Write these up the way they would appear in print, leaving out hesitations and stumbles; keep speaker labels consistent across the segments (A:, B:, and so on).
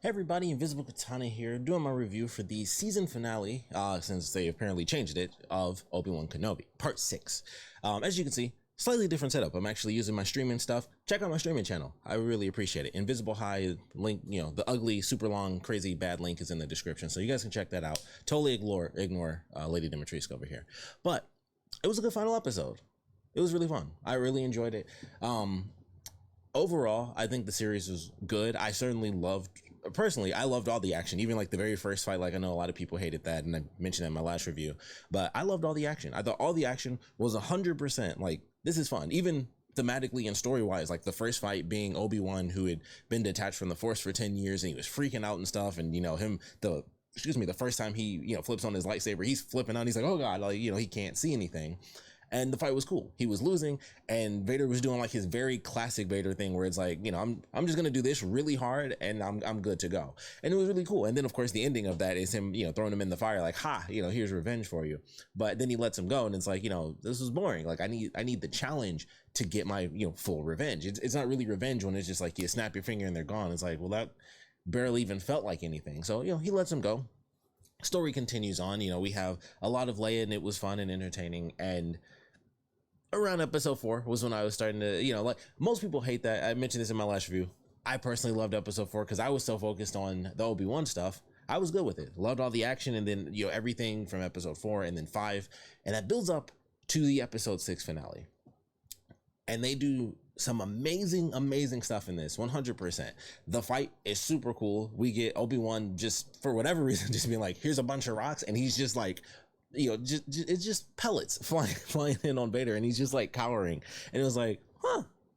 A: Hey everybody, Invisiblekatana here, doing my review for the season finale, since they apparently changed it, of Obi-Wan Kenobi, part 6. As you can see, slightly different setup. I'm actually using my streaming stuff. Check out my streaming channel. I really appreciate it. Invisible High link, the ugly, super long, crazy, bad link is in the description, so you guys can check that out. Totally ignore Lady Dimitrescu over here. But it was a good final episode. It was really fun. I really enjoyed it. Overall, I think the series was good. I loved all the action, even like the very first fight. Like, I know a lot of people hated that, and I mentioned that in my last review, but I loved all the action. I thought all the action was 100% like, this is fun. Even thematically and story-wise, like the first fight being Obi-Wan, who had been detached from the Force for 10 years, and he was freaking out and stuff, and the first time he flips on his lightsaber, he's flipping out. He's like, oh god, like, he can't see anything. And the fight was cool. He was losing, and Vader was doing like his very classic Vader thing, where it's like, I'm just gonna do this really hard, and I'm good to go. And it was really cool. And then of course the ending of that is him, throwing him in the fire, like, ha, here's revenge for you. But then he lets him go, and it's like, this was boring. Like, I need the challenge to get my full revenge. It's not really revenge when it's just like you snap your finger and they're gone. It's like, well, that barely even felt like anything. So he lets him go. Story continues on. We have a lot of Leia, and it was fun and entertaining. And around episode 4 was when I was starting to, like most people hate that. I mentioned this in my last review. I personally loved episode 4 because I was so focused on the Obi-Wan stuff. I was good with it. Loved all the action, and then, everything from episode 4 and then 5. And that builds up to the episode 6 finale. And they do some amazing stuff in this, 100%. The fight is super cool. We get Obi-Wan just, for whatever reason, just being like, here's a bunch of rocks. And he's just like, it's just pellets flying in on Vader, and he's just like cowering. And it was like,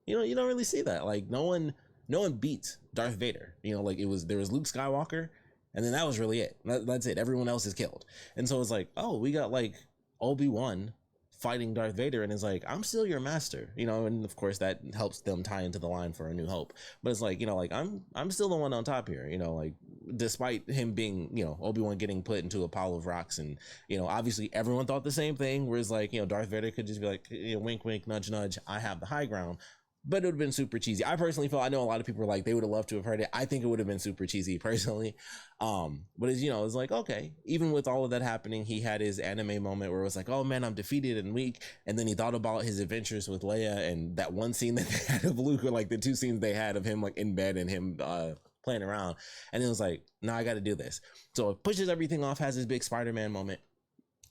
A: you don't really see that. Like, no one beats Darth Vader. There was Luke Skywalker, and then that was really it. That's it. Everyone else is killed. And so it's like, oh, we got like Obi-Wan fighting Darth Vader, and it's like, I'm still your master, and of course that helps them tie into the line for A New Hope. But it's like, like, I'm still the one on top here, like, despite him being, Obi-Wan getting put into a pile of rocks, and obviously everyone thought the same thing, whereas like, Darth Vader could just be like, wink wink, nudge nudge, I have the high ground. But it would have been super cheesy. I personally felt, I know a lot of people were like, they would have loved to have heard it. I think it would have been super cheesy personally. But as it's like, okay, even with all of that happening, he had his anime moment where it was like, oh man, I'm defeated and weak. And then he thought about his adventures with Leia, and that one scene that they had of Luke, or like the 2 scenes they had of him like in bed and him playing around. And it was like, no, I got to do this. So it pushes everything off, has his big Spider-Man moment.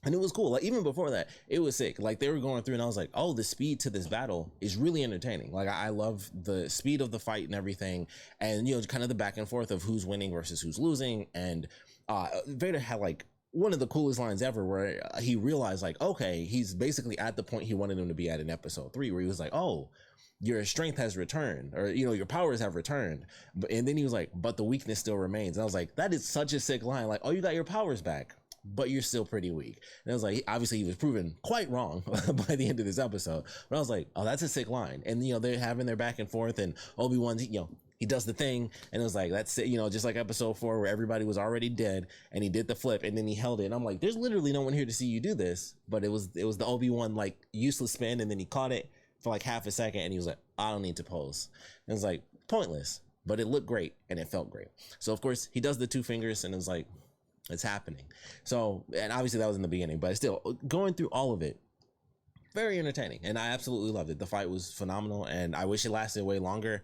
A: And it was cool. Like, even before that, it was sick. Like, they were going through, and I was like, oh, the speed to this battle is really entertaining. Like, I love the speed of the fight and everything. And, kind of the back and forth of who's winning versus who's losing. And Vader had, like, one of the coolest lines ever, where he realized, like, okay, he's basically at the point he wanted him to be at in episode 3, where he was like, oh, your strength has returned, or, your powers have returned. And then he was like, but the weakness still remains. And I was like, that is such a sick line. Like, oh, you got your powers back, but you're still pretty weak. And I was like, obviously he was proven quite wrong by the end of this episode. But I was like, oh, that's a sick line. And, they're having their back and forth, and Obi-Wan's, he does the thing, and it was like, that's it, just like episode 4, where everybody was already dead, and he did the flip, and then he held it. And I'm like, there's literally no one here to see you do this. But it was the Obi-Wan, like, useless spin, and then he caught it for like half a second, and he was like, I don't need to pose. And it was like, pointless, but it looked great, and it felt great. So of course he does the 2 fingers, and it was like, it's happening. So, and obviously that was in the beginning, but still, going through all of it, very entertaining, and I absolutely loved it. The fight was phenomenal, and I wish it lasted way longer.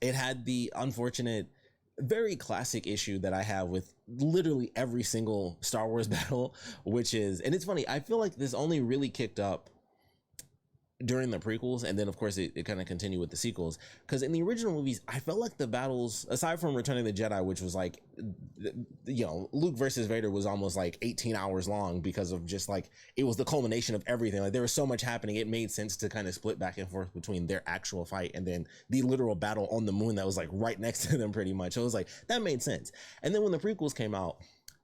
A: It had the unfortunate, very classic issue that I have with literally every single Star Wars battle, which is, and it's funny, I feel like this only really kicked up during the prequels, and then of course it kind of continued with the sequels, because in the original movies I felt like the battles, aside from Return of the Jedi, which was like, Luke versus Vader was almost like 18 hours long, because of just like, it was the culmination of everything. Like, there was so much happening, it made sense to kind of split back and forth between their actual fight and then the literal battle on the moon that was like right next to them pretty much. So it was like, that made sense. And then when the prequels came out,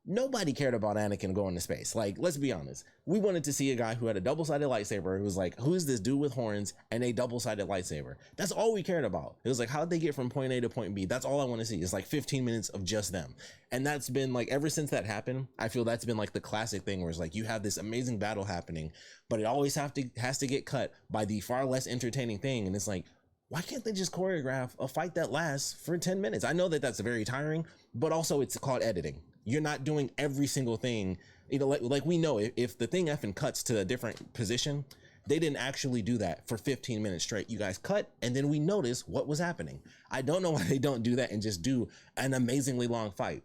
A: nobody cared about Anakin going to space. Like, let's be honest. We wanted to see a guy who had a double-sided lightsaber. It was like, who is this dude with horns and a double-sided lightsaber? That's all we cared about. It was like, how'd they get from point A to point B? That's all I want to see. It's like 15 minutes of just them. And that's been like, ever since that happened, I feel that's been like the classic thing, where it's like, you have this amazing battle happening, but it always has to get cut by the far less entertaining thing. And it's like, why can't they just choreograph a fight that lasts for 10 minutes? I know that that's very tiring, but also it's called editing. You're not doing every single thing. You know, like we know if the thing effing cuts to a different position, they didn't actually do that for 15 minutes straight. You guys cut, and then we notice what was happening. I don't know why they don't do that and just do an amazingly long fight,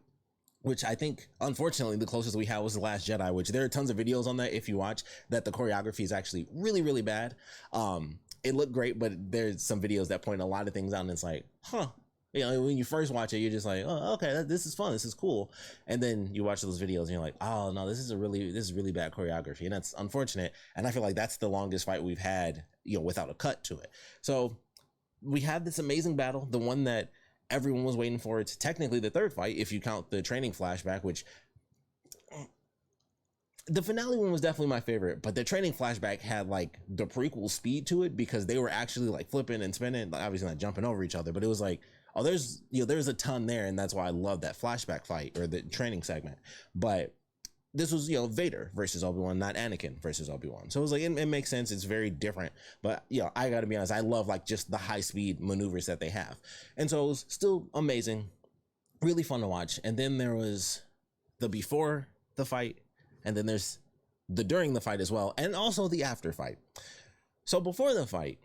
A: which I think, unfortunately, the closest we had was The Last Jedi, which there are tons of videos on that if you watch, that the choreography is actually really, really bad. It looked great, but there's some videos that point a lot of things out, and it's like, huh. You know, when you first watch it, you're just like, oh, okay, this is fun, this is cool. And then you watch those videos and you're like, oh no, this is really bad choreography. And that's unfortunate. And I feel like that's the longest fight we've had, you know, without a cut to it. So we have this amazing battle, the one that everyone was waiting for. It's technically the third fight, if you count the training flashback, which the finale one was definitely my favorite, but the training flashback had like the prequel speed to it because they were actually like flipping and spinning, like obviously not jumping over each other, but it was like, oh, there's a ton there, and that's why I love that flashback fight or the training segment. But this was, Vader versus Obi-Wan, not Anakin versus Obi-Wan. So it was like, it makes sense. It's very different, but I gotta be honest, I love like just the high speed maneuvers that they have. And so it was still amazing, really fun to watch. And then there was the before the fight, and then there's the during the fight as well, and also the after fight. So before the fight,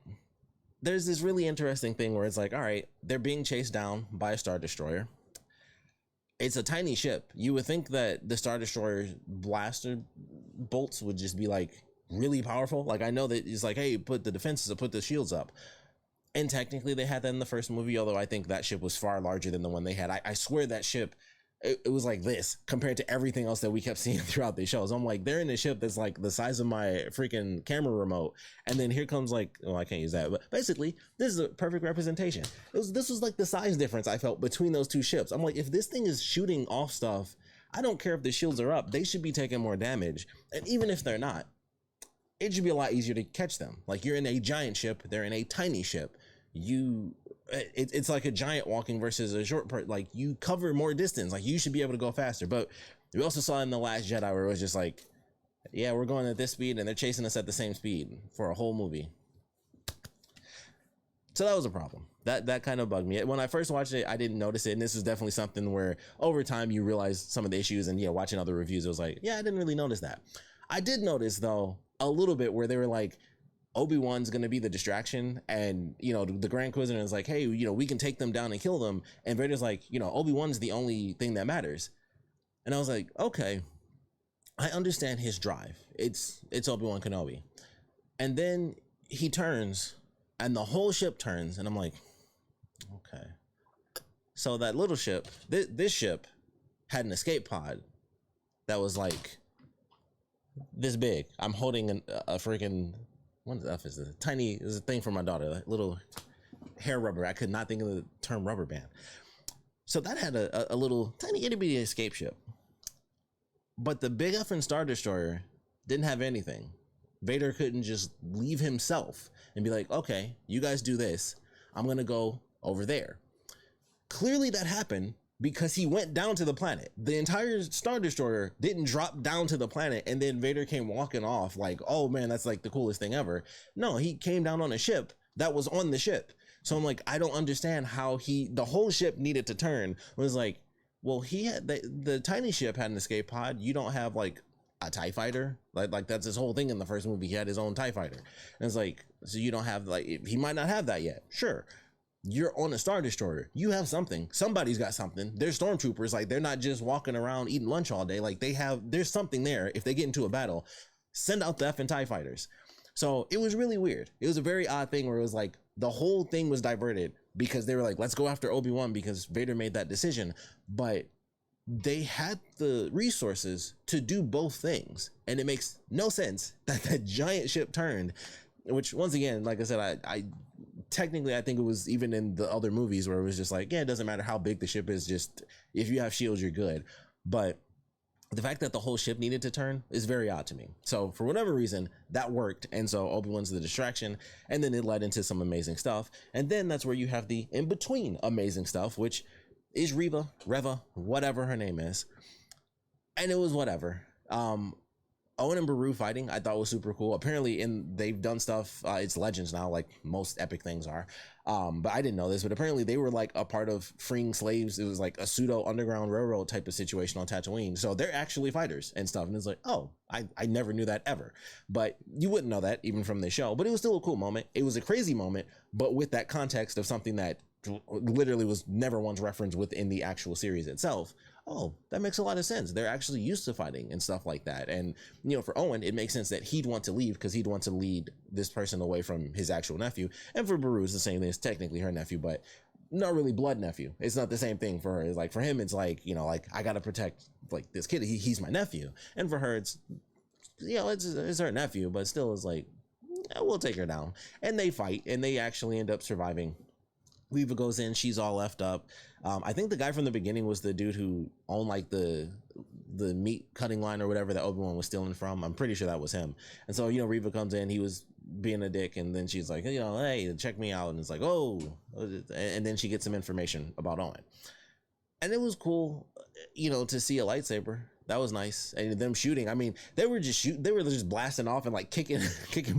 A: there's this really interesting thing where it's like, all right, they're being chased down by a Star Destroyer. It's a tiny ship. You would think that the Star Destroyer's blaster bolts would just be like really powerful. Like I know that it's like, hey, put the defenses up, put the shields up. And technically they had that in the first movie, although I think that ship was far larger than the one they had. I swear that ship, it was like this compared to everything else that we kept seeing throughout the shows. I'm like, they're in a ship that's like the size of my freaking camera remote, and then here comes like, well, I can't use that, but basically this is a perfect representation. This was like the size difference I felt between those two ships. I'm like, if this thing is shooting off stuff, I don't care if the shields are up, they should be taking more damage. And even if they're not, it should be a lot easier to catch them. Like, you're in a giant ship, they're in a tiny ship. It's like a giant walking versus a short part. Like, you cover more distance, like you should be able to go faster. But we also saw in The Last Jedi where it was just like, yeah, we're going at this speed and they're chasing us at the same speed for a whole movie. So that was a problem. That kind of bugged me. When I first watched it, I didn't notice it, and this was definitely something where over time you realize some of the issues. And watching other reviews, it was like, yeah, I didn't really notice that. I did notice though a little bit where they were like, Obi-Wan's gonna be the distraction, and the Grand Inquisitor is like, hey, we can take them down and kill them, and Vader's like, Obi-Wan's the only thing that matters. And I was like, okay, I understand his drive. It's Obi-Wan Kenobi. And then he turns and the whole ship turns, and I'm like, okay, so that little ship, this ship had an escape pod that was like this big. I'm holding a freaking, what the F is this? Tiny, is a thing for my daughter, like little hair rubber. I could not think of the term rubber band. So that had a little tiny itty bitty escape ship. But the big effing Star Destroyer didn't have anything. Vader couldn't just leave himself and be like, okay, you guys do this, I'm gonna go over there. Clearly that happened because he went down to the planet. The entire Star Destroyer didn't drop down to the planet and then Vader came walking off like, oh man, that's like the coolest thing ever. No, he came down on a ship that was on the ship. So I'm like, I don't understand how the whole ship needed to turn. It was like, well, he had the tiny ship had an escape pod. You don't have like a TIE fighter. Like that's his whole thing in the first movie. He had his own TIE fighter. And it's like, so you don't have, like, he might not have that yet. Sure. You're on a Star Destroyer. You have something. Somebody's got something. They're stormtroopers. Like, they're not just walking around eating lunch all day. Like, there's something there. If they get into a battle, send out the effing TIE fighters. So it was really weird. It was a very odd thing where it was like the whole thing was diverted because they were like, let's go after Obi-Wan because Vader made that decision. But they had the resources to do both things. And it makes no sense that that giant ship turned, which once again, like I said, I technically, I think it was even in the other movies where it was just like, yeah, it doesn't matter how big the ship is, just if you have shields, you're good. But the fact that the whole ship needed to turn is very odd to me. So for whatever reason, that worked. And so Obi-Wan's the distraction, and then it led into some amazing stuff. And then that's where you have the in-between amazing stuff, which is Reva, whatever her name is. And it was whatever. Owen and Beru fighting, I thought was super cool. Apparently they've done stuff, it's Legends now, like most epic things are. But I didn't know this, but apparently they were like a part of freeing slaves. It was like a pseudo underground railroad type of situation on Tatooine. So they're actually fighters and stuff. And it's like, oh, I never knew that ever. But you wouldn't know that even from the show. But it was still a cool moment. It was a crazy moment, but with that context of something that literally was never once referenced within the actual series itself. Oh, that makes a lot of sense. They're actually used to fighting and stuff like that. And, you know, for Owen, it makes sense that he'd want to leave because he'd want to lead this person away from his actual nephew. And for Beru, it's the same thing. It's technically her nephew, but not really blood nephew. It's not the same thing for her. It's like, for him, it's like, you know, like, I got to protect like this kid. He's my nephew. And for her, it's, you know, it's her nephew, but still is like, yeah, we'll take her down. And they fight and they actually end up surviving. Reva goes in, she's all left up. I think the guy from the beginning was the dude who owned like the meat cutting line or whatever that Obi-Wan was stealing from. I'm pretty sure that was him. And so, you know, Reva comes in, he was being a dick, and then she's like, you know, hey, check me out. And it's like, oh, and then she gets some information about Owen. And it was cool, you know, to see a lightsaber. That was nice. And them shooting, I mean, they were just blasting off and like kicking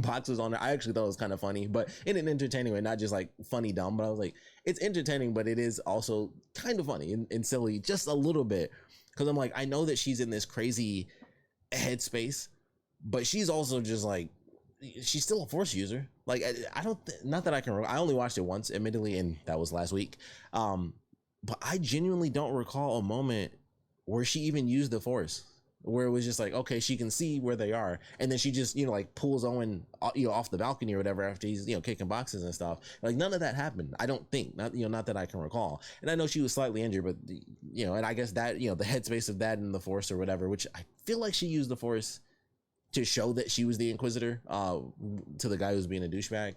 A: boxes on there. I actually thought it was kind of funny, but in an entertaining way, not just like funny dumb, but I was like, it's entertaining, but it is also kind of funny and silly just a little bit. Cause I'm like, I know that she's in this crazy headspace, but she's also just like, she's still a Force user. Like, I don't, not that I can, I only watched it once, admittedly, and that was last week. But I genuinely don't recall a moment where she even used the Force, where it was just like, okay, she can see where they are, and then she just, you know, like pulls Owen, you know, off the balcony or whatever after he's, you know, kicking boxes and stuff. Like, none of that happened. I don't think, not, you know, not that I can recall. And I know she was slightly injured, but, you know, and I guess that, you know, the headspace of that and the Force or whatever, which I feel like she used the Force to show that she was the Inquisitor, to the guy who's being a douchebag.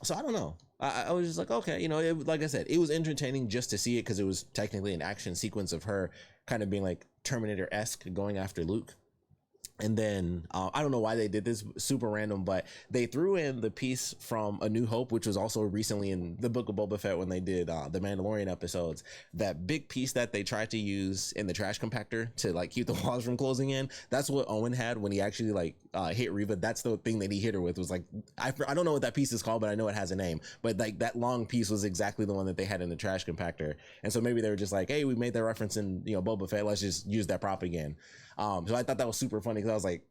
A: So I don't know. I was just like, okay, you know, like I said, it was entertaining just to see it because it was technically an action sequence of her kind of being like Terminator-esque going after Luke. And then I don't know why they did this, super random, but they threw in the piece from A New Hope, which was also recently in the Book of Boba Fett when they did the Mandalorian episodes. That big piece that they tried to use in the trash compactor to like keep the walls from closing in. That's what Owen had when he actually like hit Reva. That's the thing that he hit her with, was like, I don't know what that piece is called, but I know it has a name. But like that long piece was exactly the one that they had in the trash compactor. And so maybe they were just like, hey, we made that reference in, you know, Boba Fett. Let's just use that prop again. So I thought that was super funny because I was like,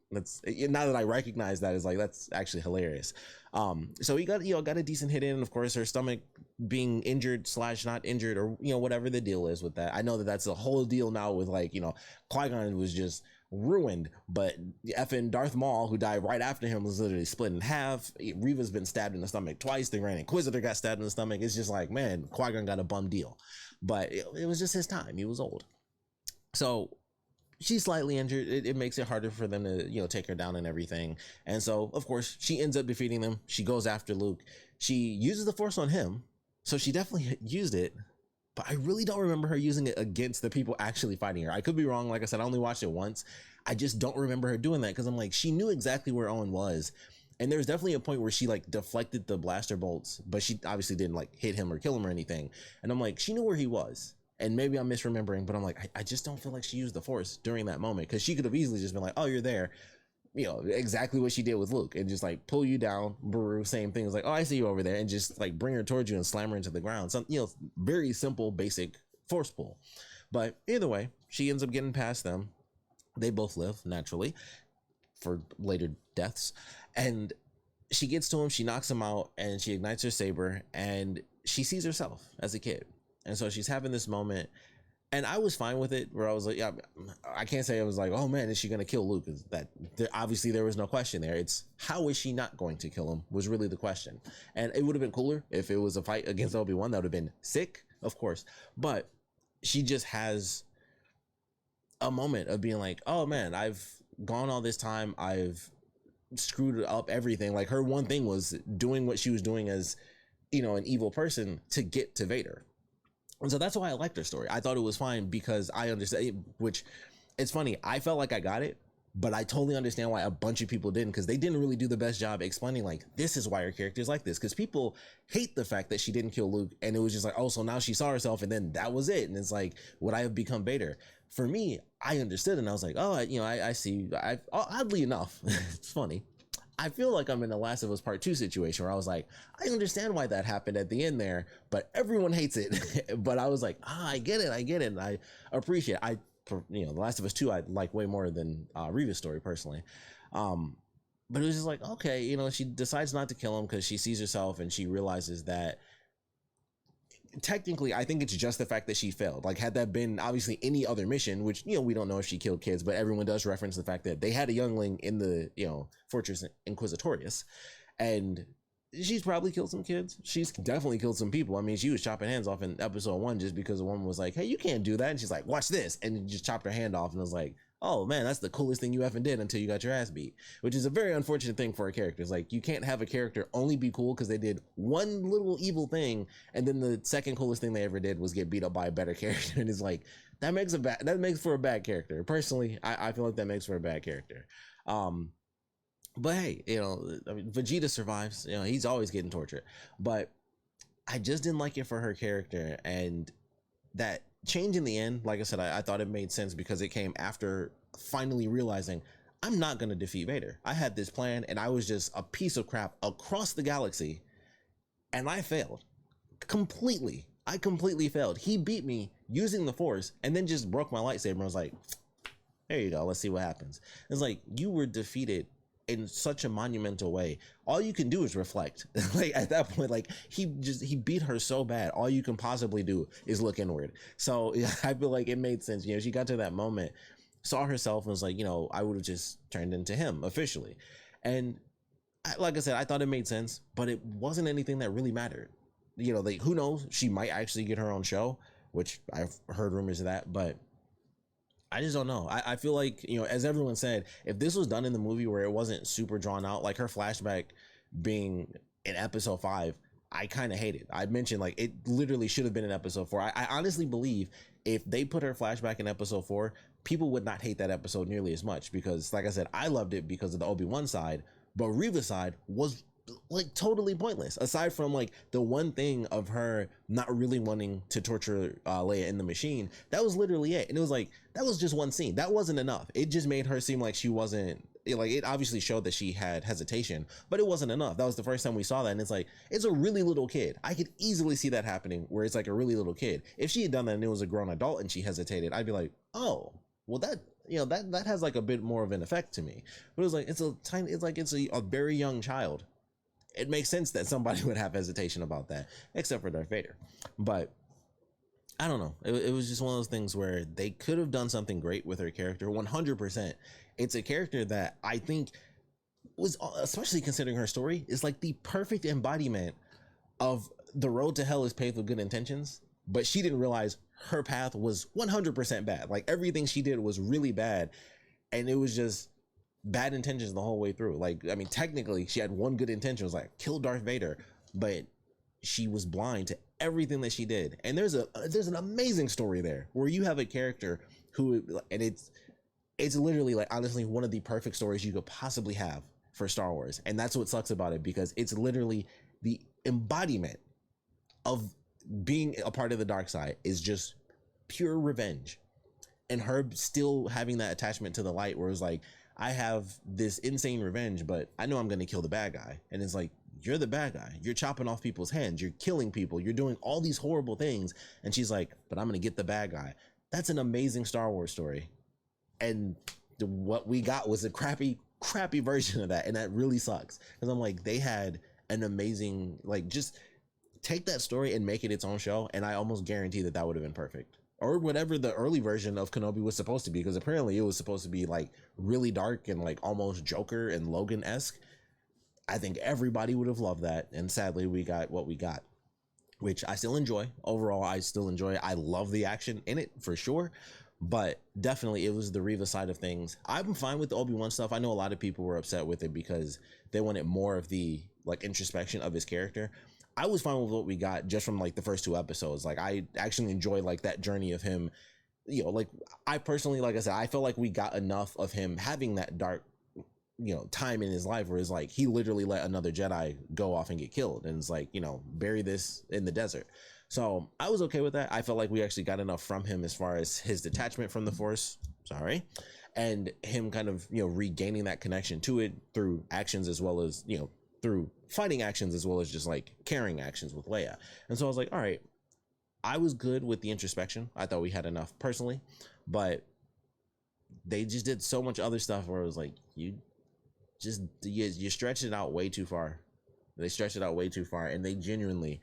A: now that I recognize that, is like, that's actually hilarious. So he got, you know, got a decent hit in, and of course her stomach being injured / not injured, or, you know, whatever the deal is with that. I know that that's the whole deal now with, like, you know, Qui-Gon was just ruined, but effing Darth Maul, who died right after him, was literally split in half. Reva's been stabbed in the stomach twice. The Grand Inquisitor got stabbed in the stomach. It's just like, man, Qui-Gon got a bum deal, but it was just his time. He was old. So she's slightly injured. It makes it harder for them to, you know, take her down and everything. And so, of course, she ends up defeating them. She goes after Luke. She uses the Force on him. So she definitely used it. But I really don't remember her using it against the people actually fighting her. I could be wrong. Like I said, I only watched it once. I just don't remember her doing that because I'm like, she knew exactly where Owen was. And there's definitely a point where she like deflected the blaster bolts, but she obviously didn't like hit him or kill him or anything. And I'm like, she knew where he was. And maybe I'm misremembering, but I'm like, I just don't feel like she used the Force during that moment, because she could have easily just been like, oh, you're there. You know, exactly what she did with Luke, and just like pull you down. Beru, same thing. It's like, oh, I see you over there, and just like bring her towards you and slam her into the ground. Some, you know, very simple, basic Force pull. But either way, she ends up getting past them. They both live, naturally, for later deaths. And she gets to him, she knocks him out, and she ignites her saber, and she sees herself as a kid. And so she's having this moment, and I was fine with it, where I was like, yeah, I can't say I was like, oh man, is she going to kill Luke? Obviously there was no question there. It's how is she not going to kill him was really the question. And it would have been cooler if it was a fight against Obi-Wan. That would have been sick, of course. But she just has a moment of being like, oh man, I've gone all this time. I've screwed up everything. Like, her one thing was doing what she was doing as, you know, an evil person to get to Vader. And so that's why I liked her story. I thought it was fine because I understand, which it's funny. I felt like I got it, but I totally understand why a bunch of people didn't, because they didn't really do the best job explaining, like, this is why her character is like this. Because people hate the fact that she didn't kill Luke, and it was just like, oh, so now she saw herself, and then that was it. And it's like, would I have become Vader? For me, I understood, and I was like, oh, you know, I see. Oddly enough, it's funny. I feel like I'm in the Last of Us Part 2 situation where I was like, I understand why that happened at the end there, but everyone hates it. But I was like, I get it, and I appreciate it. The Last of Us 2 I like way more than Reva's story personally. But it was just like, okay, she decides not to kill him because she sees herself and she realizes that technically, I think it's just the fact that she failed. Like, had that been obviously any other mission, which, we don't know if she killed kids, but everyone does reference the fact that they had a youngling in the, Fortress Inquisitorius, and she's probably killed some kids. She's definitely killed some people. I mean, she was chopping hands off in episode 1 just because the woman was like, hey, you can't do that. And she's like, watch this. And just chopped her hand off and was like, oh man, that's the coolest thing you effing did until you got your ass beat, which is a very unfortunate thing for a character. It's like, you can't have a character only be cool because they did one little evil thing, and then the second coolest thing they ever did was get beat up by a better character. And it's like, that makes for a bad character. Personally, I feel like that makes for a bad character. But hey, Vegeta survives. He's always getting tortured. But I just didn't like it for her character, and that change in the end, like I said, I thought it made sense because it came after finally realizing I'm not going to defeat Vader. I had this plan and I was just a piece of crap across the galaxy, and I failed completely. I completely failed. He beat me using the Force and then just broke my lightsaber and was like, there you go, let's see what happens. It's like, you were defeated in such a monumental way. All you can do is reflect. Like, at that point, like, he beat her so bad, all you can possibly do is look inward. So I feel like it made sense. She got to that moment, saw herself, and was like, I would have just turned into him officially. And like I said, I thought it made sense, but it wasn't anything that really mattered. Like, who knows, she might actually get her own show, which I've heard rumors of that, but I just don't know. I feel like, as everyone said, if this was done in the movie where it wasn't super drawn out, like her flashback being in episode 5, I kind of hate it. I mentioned, like, it literally should have been in episode 4. I honestly believe if they put her flashback in episode 4, people would not hate that episode nearly as much because, like I said, I loved it because of the Obi-Wan side, but Reva's side was like totally pointless, aside from like the one thing of her not really wanting to torture Leia in the machine. That was literally it. And it was like, that was just one scene. That wasn't enough. It just made her seem like she wasn't, like, it obviously showed that she had hesitation, but it wasn't enough. That was the first time we saw that, and it's like, it's a really little kid. I could easily see that happening where it's like a really little kid. If she had done that and it was a grown adult and she hesitated, I'd be like, oh, well, that that has like a bit more of an effect to me. But it was like, it's a very young child. It makes sense that somebody would have hesitation about that, except for Darth Vader. But I don't know. It was just one of those things where they could have done something great with her character. 100%. It's a character that I think was, especially considering her story, is like the perfect embodiment of the road to hell is paved with good intentions. But she didn't realize her path was 100% bad. Like, everything she did was really bad. And it was just bad intentions the whole way through. Like, I mean, technically she had one good intention, was like, kill Darth Vader, but she was blind to everything that she did. And there's an amazing story there where you have a character who, and it's literally, like, honestly one of the perfect stories you could possibly have for Star Wars. And that's what sucks about it, because it's literally the embodiment of being a part of the dark side, is just pure revenge. And her still having that attachment to the light, where it's like, I have this insane revenge, but I know I'm going to kill the bad guy. And it's like, you're the bad guy. You're chopping off people's hands. You're killing people. You're doing all these horrible things. And she's like, but I'm going to get the bad guy. That's an amazing Star Wars story. And what we got was a crappy version of that. And that really sucks. Because I'm like, they had an amazing, like, just take that story and make it its own show. And I almost guarantee that would have been perfect. Or whatever the early version of Kenobi was supposed to be, because apparently it was supposed to be like really dark and like almost Joker and Logan-esque. I think everybody would have loved that, and sadly we got what we got, which I still enjoy. Overall, I still enjoy it. I love the action in it for sure, but definitely it was the Reva side of things. I'm fine with the Obi-Wan stuff. I know a lot of people were upset with it because they wanted more of the like introspection of his character. I was fine with what we got just from like the first 2 episodes. Like, I actually enjoyed like that journey of him, like, I personally, like I said, I felt like we got enough of him having that dark, time in his life where it's like, he literally let another Jedi go off and get killed. And it's like, bury this in the desert. So I was okay with that. I felt like we actually got enough from him as far as his detachment from the Force. Sorry. and him kind of, you know, regaining that connection to it through actions as well as, you know, through fighting actions as well as just like caring actions with Leia. And so I was like, all right, I was good with the introspection. I thought we had enough personally, but they just did so much other stuff where it was like, you stretched it out way too far. They stretched it out way too far, and they genuinely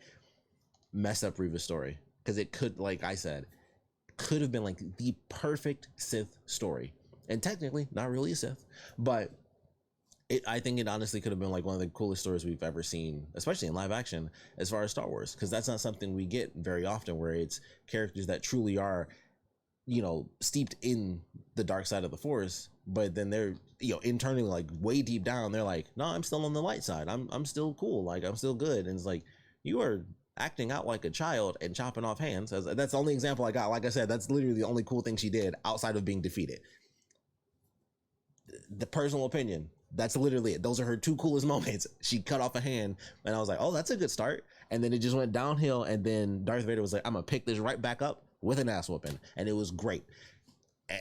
A: messed up Reva's story, because it could, like I said, could have been like the perfect Sith story, and technically not really a Sith, but I think it honestly could have been like one of the coolest stories we've ever seen, especially in live action, as far as Star Wars, because that's not something we get very often, where it's characters that truly are, you know, steeped in the dark side of the Force, but then they're, you know, internally, like way deep down, they're like, no, I'm still on the light side. I'm still cool. Like, I'm still good. And it's like, you are acting out like a child and chopping off hands. That's the only example I got. Like I said, that's literally the only cool thing she did outside of being defeated. The personal opinion, that's literally it. Those are her two coolest moments. She cut off a hand, and I was like, oh, that's a good start. And then it just went downhill, and then Darth Vader was like, I'm gonna pick this right back up with an ass whooping, and it was great.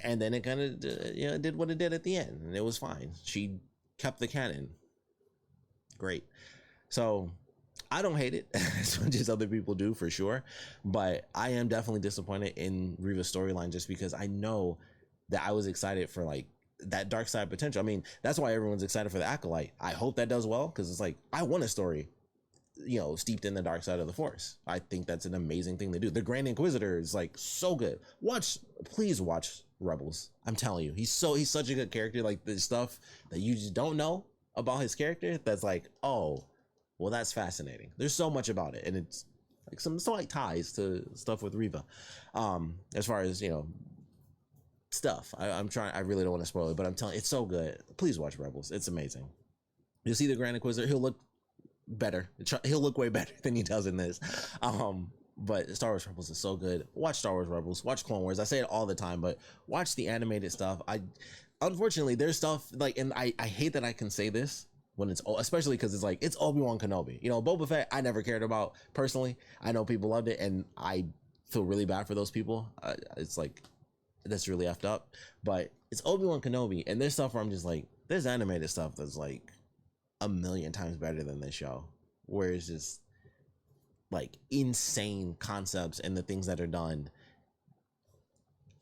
A: And then it kind of, you know, did what it did at the end, and it was fine. She kept the canon. Great. So I don't hate it as much as other people do, for sure, but I am definitely disappointed in Reva's storyline, just because I know that I was excited for like that dark side potential. I mean, that's why everyone's excited for the Acolyte. I hope that does well, because it's like, I want a story, you know, steeped in the dark side of the Force. I think that's an amazing thing to do. The Grand Inquisitor is like so good. Please watch Rebels. I'm telling you, he's such a good character. Like, the stuff that you just don't know about his character, that's like, oh, well, that's fascinating. There's so much about it, and it's like some slight ties to stuff with Reva. As far as, you know, stuff, I really don't want to spoil it, but I'm telling you, it's so good. Please watch Rebels. It's amazing. You'll see the Grand Inquisitor. He'll look better. He'll look way better than he does in this. But Star Wars Rebels is so good. Watch Star Wars Rebels. Watch Clone Wars. I say it all the time, but watch the animated stuff. Unfortunately, there's stuff like, and I hate that I can say this when it's, especially because it's like, it's Obi-Wan Kenobi. You know, Boba Fett, I never cared about personally. I know people loved it, and I feel really bad for those people. It's like, that's really effed up. But it's Obi-Wan Kenobi, and there's stuff where I'm just like, there's animated stuff that's like a million times better than this show, where it's just like insane concepts and the things that are done,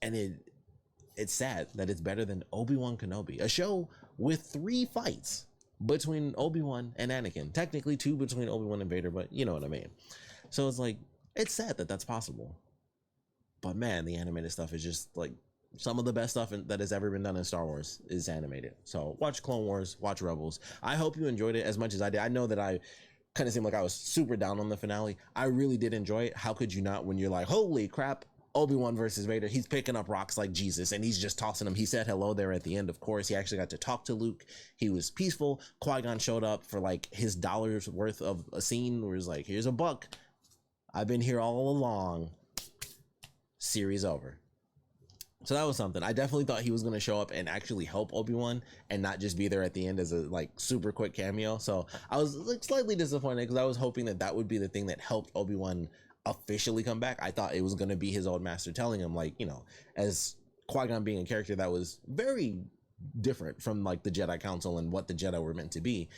A: and it's sad that it's better than Obi-Wan Kenobi, a show with 3 fights between Obi-Wan and Anakin, technically 2 between Obi-Wan and Vader, but you know what I mean. So it's like, it's sad that that's possible, but man, the animated stuff is just like some of the best stuff that has ever been done in Star Wars is animated. So watch Clone Wars, watch Rebels. I hope you enjoyed it as much as I did. I know that I kind of seemed like I was super down on the finale. I really did enjoy it. How could you not, when you're like, holy crap, Obi-Wan versus Vader, he's picking up rocks like Jesus, and he's just tossing them. He said hello there at the end, of course. He actually got to talk to Luke. He was peaceful. Qui-Gon showed up for like his $1 worth of a scene where he's like, here's $1. I've been here all along. Series over. So that was something. I definitely thought he was going to show up and actually help Obi-Wan and not just be there at the end as a like super quick cameo. So I was like slightly disappointed, because I was hoping that would be the thing that helped Obi-Wan officially come back. I thought it was going to be his old master telling him, like, you know, as Qui-Gon being a character that was very different from like the Jedi Council and what the Jedi were meant to be.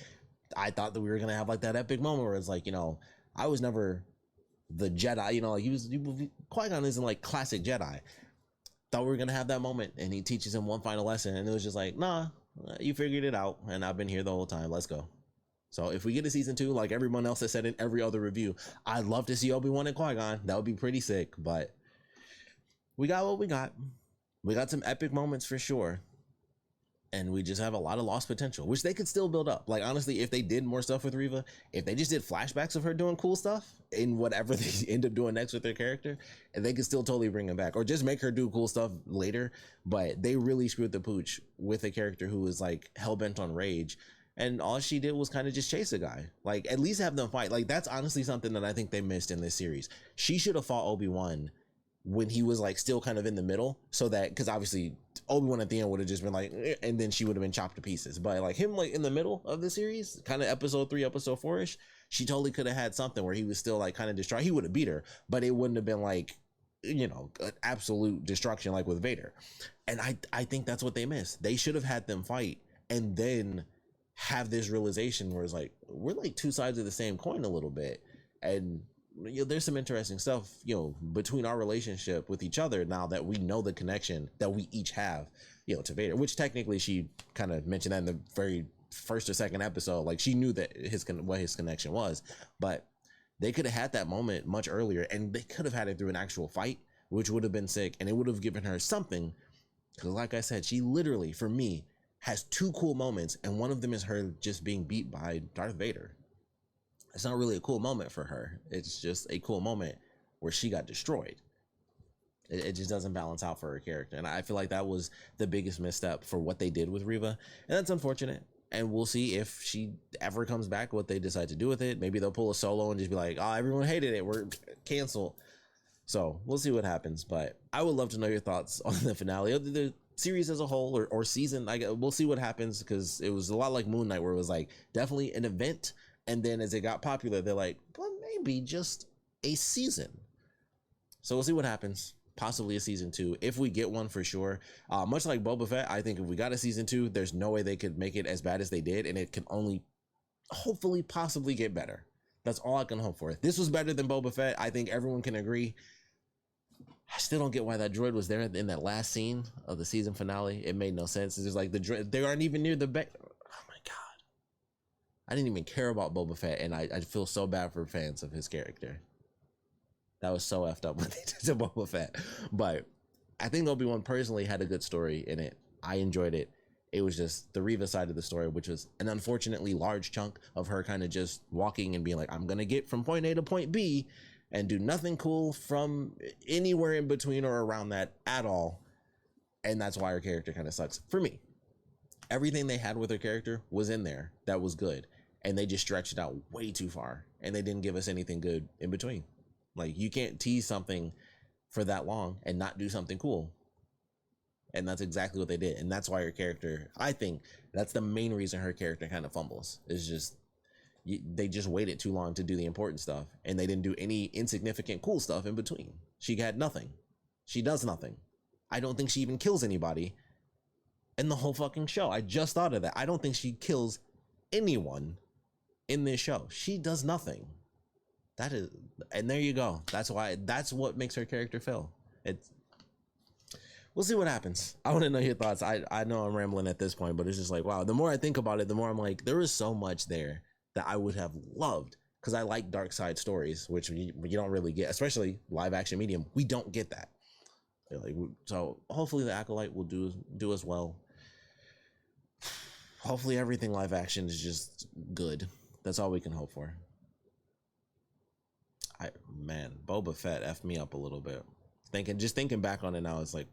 A: I thought that we were going to have like that epic moment where it's like, you know, I was never the Jedi, you know, like Qui-Gon isn't like classic Jedi. Thought we were gonna have that moment, and he teaches him one final lesson, and it was just like, nah, you figured it out, and I've been here the whole time. Let's go. So if we get a season 2, like everyone else has said in every other review, I'd love to see Obi-Wan and Qui-Gon. That would be pretty sick. But we got what we got. We got some epic moments for sure, and we just have a lot of lost potential, which they could still build up. Like, honestly, if they did more stuff with Reva, if they just did flashbacks of her doing cool stuff in whatever they end up doing next with their character, and they could still totally bring him back, or just make her do cool stuff later. But they really screwed the pooch with a character who was like hell-bent on rage, and all she did was kind of just chase a guy. Like, at least have them fight. Like, that's honestly something that I think they missed in this series. She should have fought Obi-Wan when he was like still kind of in the middle, so that, because obviously Obi-Wan at the end would have just been like, and then she would have been chopped to pieces. But like him, like in the middle of the series, kind of episode 3, episode 4-ish, she totally could have had something where he was still like kind of distraught. He would have beat her, but it wouldn't have been like an absolute destruction like with Vader. And I think that's what they missed. They should have had them fight and then have this realization where it's like, we're like two sides of the same coin a little bit. And there's some interesting stuff, between our relationship with each other now that we know the connection that we each have, to Vader, which technically she kind of mentioned that in the very first or second episode. Like, she knew that what his connection was, but they could have had that moment much earlier, and they could have had it through an actual fight, which would have been sick, and it would have given her something. Because like I said, she literally, for me, has two cool moments, and one of them is her just being beat by Darth Vader. It's not really a cool moment for her. It's just a cool moment where she got destroyed. It just doesn't balance out for her character. And I feel like that was the biggest misstep for what they did with Reva. And that's unfortunate. And we'll see if she ever comes back, what they decide to do with it. Maybe they'll pull a Solo and just be like, oh, everyone hated it, we're canceled. So we'll see what happens. But I would love to know your thoughts on the finale, the series as a whole, or season. We'll see what happens, because it was a lot like Moon Knight, where it was like definitely an event, and then as it got popular, they're like, well, maybe just a season. So we'll see what happens. Possibly a season 2, if we get one, for sure. Much like Boba Fett, I think if we got a season 2, there's no way they could make it as bad as they did, and it can only hopefully possibly get better. That's all I can hope for. This was better than Boba Fett. I think everyone can agree. I still don't get why that droid was there in that last scene of the season finale. It made no sense. It's just like the droid, they aren't even near the back. Oh my god, I didn't even care about Boba Fett, and I feel so bad for fans of his character. That was so effed up what they did to Boba Fett. But I think Obi-Wan personally had a good story in it. I enjoyed it. It was just the Reva side of the story, which was an unfortunately large chunk of her kind of just walking and being like, I'm going to get from point A to point B, and do nothing cool from anywhere in between or around that at all. And that's why her character kind of sucks. For me, everything they had with her character was in there that was good. And they just stretched it out way too far. And they didn't give us anything good in between. Like, you can't tease something for that long and not do something cool. And that's exactly what they did. And that's why her character, I think that's the main reason her character kind of fumbles. Is just, they just waited too long to do the important stuff. And they didn't do any insignificant cool stuff in between. She had nothing. She does nothing. I don't think she even kills anybody in the whole fucking show. I just thought of that. I don't think she kills anyone in this show. She does nothing. That is, and there you go. That's what makes her character fail. We'll see what happens. I want to know your thoughts. I know I'm rambling at this point, but it's just like, wow, the more I think about it, the more I'm like, there is so much there that I would have loved, because I like dark side stories, which you don't really get, especially live action medium. We don't get that. So hopefully the Acolyte will do as well. Hopefully everything live action is just good. That's all we can hope for. Boba Fett effed me up a little bit. Thinking back on it now, it's like,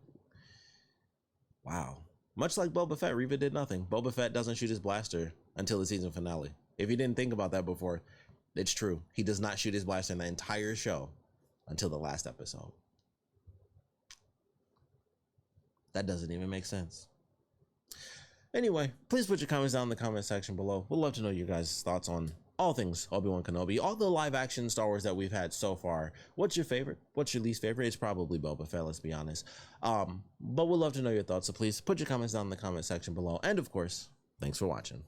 A: wow. Much like Boba Fett, Reva did nothing. Boba Fett doesn't shoot his blaster until the season finale. If you didn't think about that before, it's true. He does not shoot his blaster in the entire show until the last episode. That doesn't even make sense. Anyway, please put your comments down in the comment section below. We'd love to know your guys' thoughts on all things Obi-Wan Kenobi, all the live action Star Wars that we've had so far. What's your favorite? What's your least favorite? It's probably Boba Fett, let's be honest. But we'd love to know your thoughts, so please put your comments down in the comment section below. And of course, thanks for watching.